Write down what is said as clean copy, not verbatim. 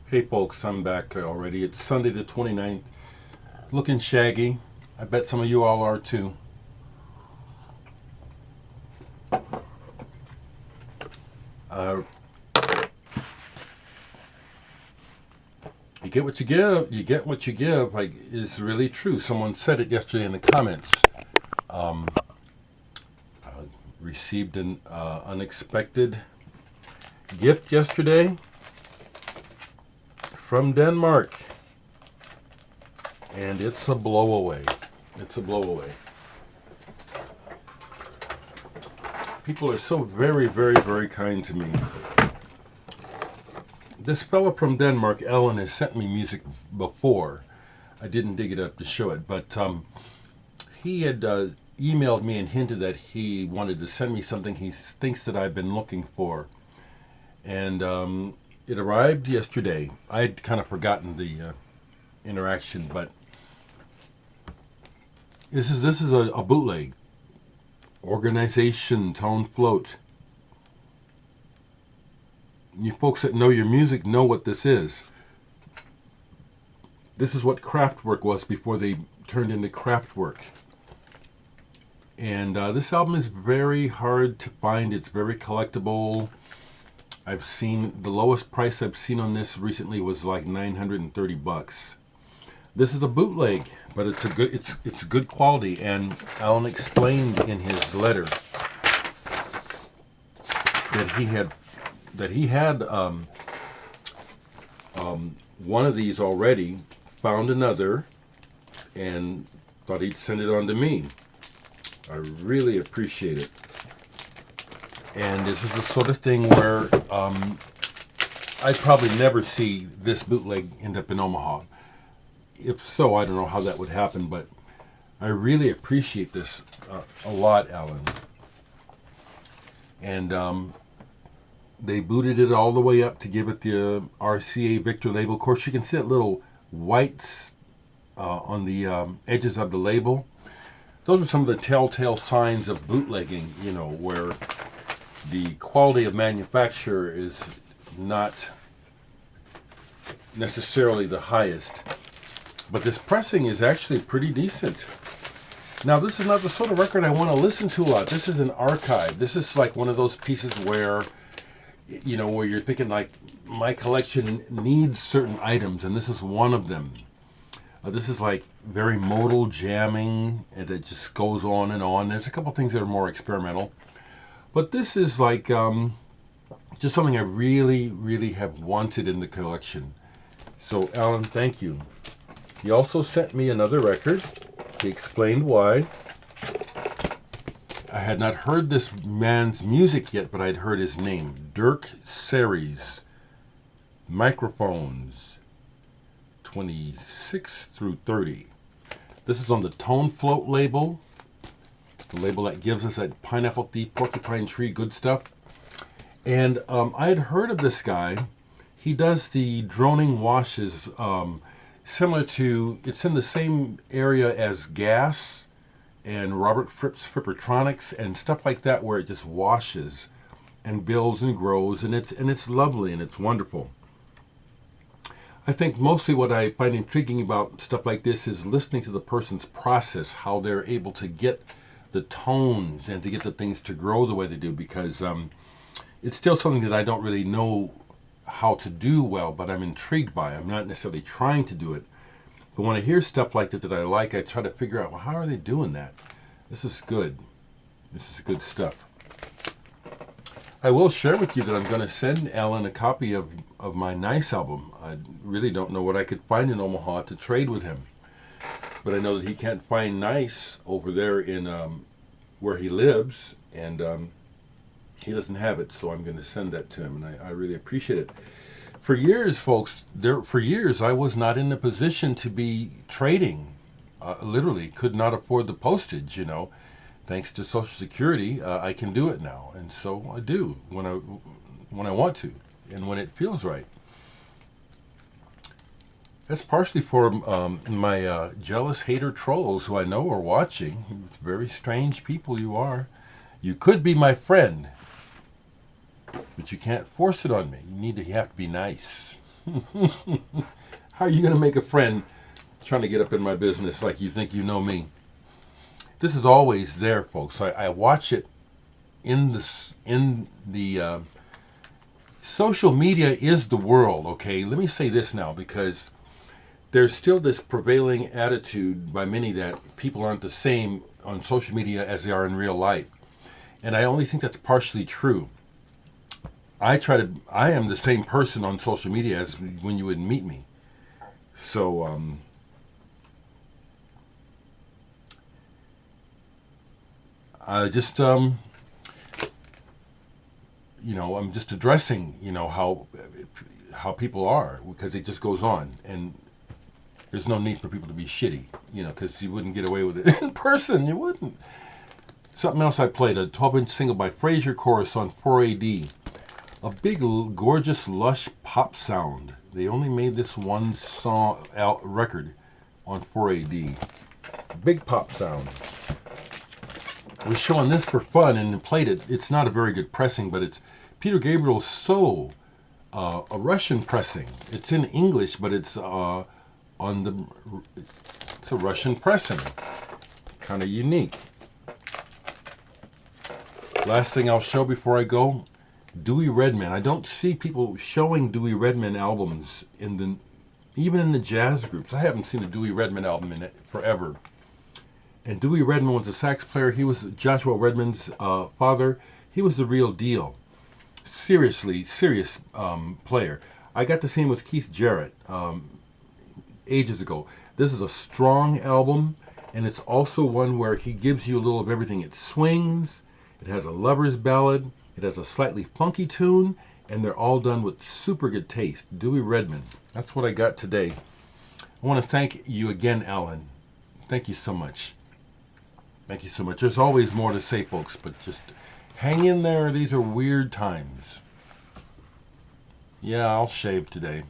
Hey folks, I'm back already. It's Sunday the 29th. Looking shaggy. I bet some of you all are too. Uh, you get what you give. You get what you give. Like, is really true. Someone said it yesterday in the comments. Um, uh, Received an unexpected gift yesterday from Denmark. And it's a blowaway. It's a blowaway. People are so very, very, very kind to me. This fella from Denmark, Ellen, has sent me music before. I didn't dig it up to show it, but he had emailed me and hinted that he wanted to send me something he thinks that I've been looking for. And it arrived yesterday. I had kind of forgotten the interaction, but this is a bootleg. Organization Tone Float. You folks that know your music know what this is. This is what Kraftwerk was before they turned into Kraftwerk. And this album is very hard to find. It's very collectible. I've seen the lowest price I've seen on this recently was like $930. This is a bootleg, but it's good quality. And Alan explained in his letter that he had one of these already, found another, and thought he'd send it on to me. I really appreciate it. And this is the sort of thing where I'd probably never see this bootleg end up in Omaha. If so, I don't know how that would happen, but I really appreciate this a lot, Alan. And they booted it all the way up to give it the RCA Victor label. Of course, you can see that little whites on the edges of the label. Those are some of the telltale signs of bootlegging, where the quality of manufacture is not necessarily the highest. But this pressing is actually pretty decent. Now, this is not the sort of record I want to listen to a lot. This is an archive. This is like one of those pieces where, where you're thinking like, my collection needs certain items, and this is one of them. This is like very modal jamming, and it just goes on and on. There's a couple things that are more experimental. But this is like just something I really, really have wanted in the collection. So, Alan, thank you. He also sent me another record. He explained why. I had not heard this man's music yet, but I'd heard his name. Dirk Serries. Microphones. 26 through 30. This is on the Tone Float label. The label that gives us that pineapple thief, porcupine tree, good stuff. And I had heard of this guy. He does the droning washes, similar to, it's in the same area as Gas and Robert Fripp's Frippertronics and stuff like that, where it just washes and builds and grows, and it's lovely and it's wonderful. I think mostly what I find intriguing about stuff like this is listening to the person's process, how they're able to get the tones and to get the things to grow the way they do, because it's still something that I don't really know how to do well, but I'm intrigued by. I'm not necessarily trying to do it. But when I hear stuff like that I like, I try to figure out, well, how are they doing that? This is good. This is good stuff. I will share with you that I'm going to send Alan a copy of my Nice album. I really don't know what I could find in Omaha to trade with him. But I know that he can't find Nice over there in where he lives, and he doesn't have it, so I'm going to send that to him, and I really appreciate it. For years, folks, I was not in a position to be trading. Literally could not afford the postage, Thanks to Social Security, I can do it now, and so I do when I want to, and when it feels right. That's partially for my jealous hater trolls who I know are watching. Very strange people you are. You could be my friend, but you can't force it on me. You have to be nice. How are you going to make a friend trying to get up in my business like you think you know me? This is always there, folks. I watch it in the social media is the world, okay? Let me say this now, because there's still this prevailing attitude by many that people aren't the same on social media as they are in real life. And I only think that's partially true. I am the same person on social media as when you would meet me. So, I just, I'm just addressing, how people are, because it just goes on. And there's no need for people to be shitty, because you wouldn't get away with it in person. You wouldn't. Something else I played, a 12-inch single by Frazier chorus on 4AD. A big, gorgeous, lush pop sound. They only made this one song record on 4AD. Big pop sound. I was showing this for fun and played it. It's not a very good pressing, but it's Peter Gabriel's Soul, a Russian pressing. It's in English, but it's it's a Russian pressing. Kind of unique. Last thing I'll show before I go, Dewey Redman. I don't see people showing Dewey Redman albums even in the jazz groups. I haven't seen a Dewey Redman album in it forever. And Dewey Redman was a sax player. He was Joshua Redman's father. He was the real deal. Seriously, serious player. I got to see him with Keith Jarrett ages ago. This is a strong album, and it's also one where he gives you a little of everything. It swings, it has a lover's ballad, it has a slightly funky tune, and they're all done with super good taste. Dewey Redman. That's what I got today. I want to thank you again, Alan. Thank you so much. Thank you so much. There's always more to say, folks, but just hang in there. These are weird times. Yeah, I'll shave today.